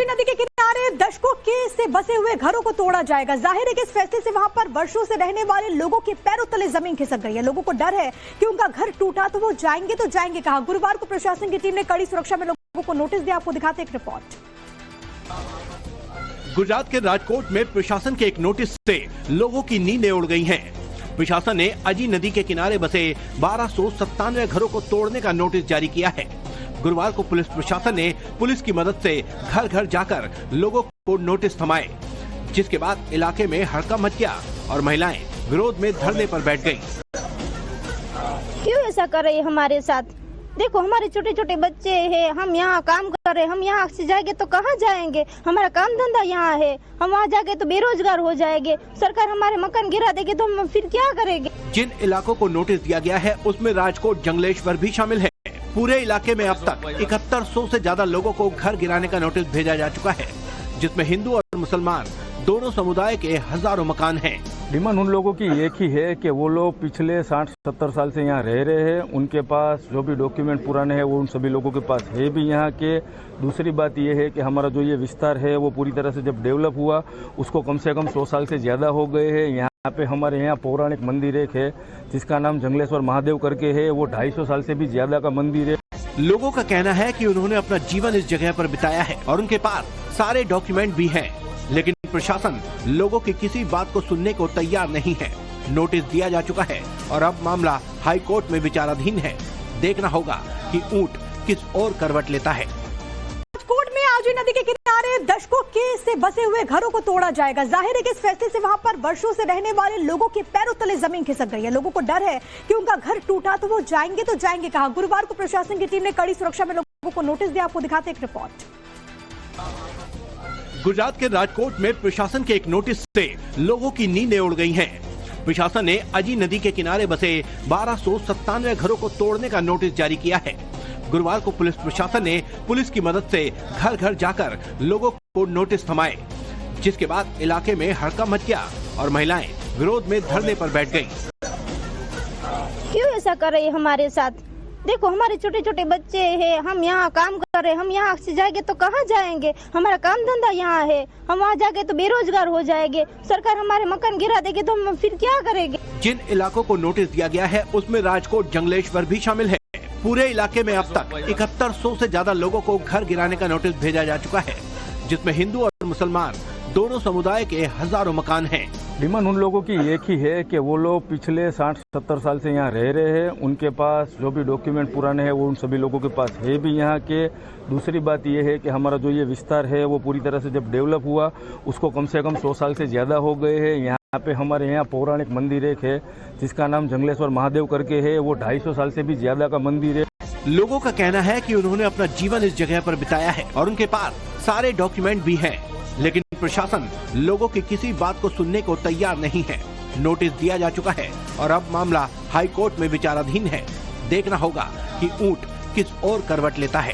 नदी के किनारे दशकों के से बसे हुए घरों को तोड़ा जाएगा। जाहिर है कि इस फैसले से वहां पर वर्षों से रहने वाले लोगों के पैरों तले जमीन खिसक गई है। लोगों को डर है कि उनका घर टूटा तो वो जाएंगे कहां। गुरुवार को प्रशासन की टीम ने कड़ी सुरक्षा में लोगों को नोटिस दिया। आपको दिखाते एक रिपोर्ट। गुजरात के राजकोट में प्रशासन के एक नोटिस से लोगों की नींदें उड़ गई हैं। प्रशासन ने अजी नदी के किनारे बसे 1297 घरों को तोड़ने का नोटिस जारी किया है। गुरुवार को पुलिस प्रशासन ने पुलिस की मदद से घर घर जाकर लोगों को नोटिस थमाए, जिसके बाद इलाके में हड़कंप मच गया और महिलाएं विरोध में धरने पर बैठ गईं। क्यों ऐसा कर रही है हमारे साथ? देखो हमारे छोटे छोटे बच्चे हैं, हम यहाँ काम कर रहे हैं, हम यहाँ से जाएंगे तो कहाँ जाएंगे? हमारा काम धंधा यहाँ है, हम वहाँ जाके तो बेरोजगार हो जाएंगे। सरकार हमारे मकान गिरा देगी तो हम फिर क्या करेंगे? जिन इलाकों को नोटिस दिया गया है उसमें राजकोट जंगलेश्वर भी शामिल है। पूरे इलाके में अब तक 7100 से ज्यादा लोगों को घर गिराने का नोटिस भेजा जा चुका है, जिसमें हिंदू और मुसलमान दोनों समुदाय के हजारों मकान हैं। डिमांड उन लोगों की एक ही है कि वो लोग पिछले 60-70 साल से यहाँ रह रहे हैं, उनके पास जो भी डॉक्यूमेंट पुराने हैं वो उन सभी लोगों के पास है भी यहाँ के। दूसरी बात ये है कि हमारा जो ये विस्तार है वो पूरी तरह से जब डेवलप हुआ उसको कम से कम 100 साल से ज़्यादा हो गए हैं। यहाँ पे हमारे यहाँ पौराणिक मंदिर एक है जिसका नाम जंगलेश्वर महादेव करके है, वो 250 साल से भी ज्यादा का मंदिर है। लोगों का कहना है कि उन्होंने अपना जीवन इस जगह पर बिताया है और उनके पास सारे डॉक्यूमेंट भी हैं, लेकिन प्रशासन लोगों की किसी बात को सुनने को तैयार नहीं है। नोटिस दिया जा चुका है और अब मामला हाई कोर्ट में विचाराधीन है। देखना होगा कि ऊंट किस ओर करवट लेता है। राजकोट में आजी नदी के किनारे दशकों के से बसे हुए घरों को तोड़ा जाएगा। जाहिर है कि इस फैसले से वहां पर वर्षों से रहने वाले लोगों के पैरों तले जमीन खिसक गई है। लोगों को डर है कि उनका घर टूटा तो वो जाएंगे कहां। गुरुवार को प्रशासन की टीम ने कड़ी सुरक्षा में लोगों को नोटिस दिया। आपको दिखाते एक रिपोर्ट। गुजरात के राजकोट में प्रशासन के एक नोटिस से लोगों की नींदें उड़ गई हैं। प्रशासन ने अजी नदी के किनारे बसे 1297 घरों को तोड़ने का नोटिस जारी किया है। गुरुवार को पुलिस प्रशासन ने पुलिस की मदद से घर घर जाकर लोगों को नोटिस थमाए, जिसके बाद इलाके में हड़कंप मच गया और महिलाएं विरोध में धरने पर बैठ गईं। क्यों ऐसा कर रही है हमारे साथ? देखो हमारे छोटे छोटे बच्चे हैं, हम यहाँ काम कर रहे हैं, हम यहाँ से जाएंगे तो कहाँ जाएंगे? हमारा काम धंधा यहाँ है, हम वहाँ जाके तो बेरोजगार हो जाएंगे। सरकार हमारे मकान गिरा देगी तो हम फिर क्या करेंगे? जिन इलाकों को नोटिस दिया गया है उसमें राजकोट जंगलेश्वर भी शामिल है। पूरे इलाके में अब तक 7100 से ज्यादा लोगों को घर गिराने का नोटिस भेजा जा चुका है, जिसमें हिंदू और मुसलमान दोनों समुदाय के हजारों मकान हैं। डिमांड उन लोगों की एक ही है कि वो लोग पिछले 60-70 साल से यहाँ रह रहे हैं, उनके पास जो भी डॉक्यूमेंट पुराने हैं वो उन सभी लोगों के पास है भी यहाँ के। दूसरी बात ये है कि हमारा जो ये विस्तार है वो पूरी तरह से जब डेवलप हुआ उसको कम से कम 100 साल से ज्यादा हो गए हैं। यहाँ पे हमारे यहाँ पौराणिक मंदिर एक है जिसका नाम जंगलेश्वर महादेव करके है, वो 250 साल से भी ज्यादा का मंदिर है। लोगों का कहना है कि उन्होंने अपना जीवन इस जगह पर बिताया है और उनके पास सारे डॉक्यूमेंट भी हैं, लेकिन प्रशासन लोगों की किसी बात को सुनने को तैयार नहीं है। नोटिस दिया जा चुका है और अब मामला हाई कोर्ट में विचाराधीन है। देखना होगा कि ऊंट किस ओर करवट लेता है।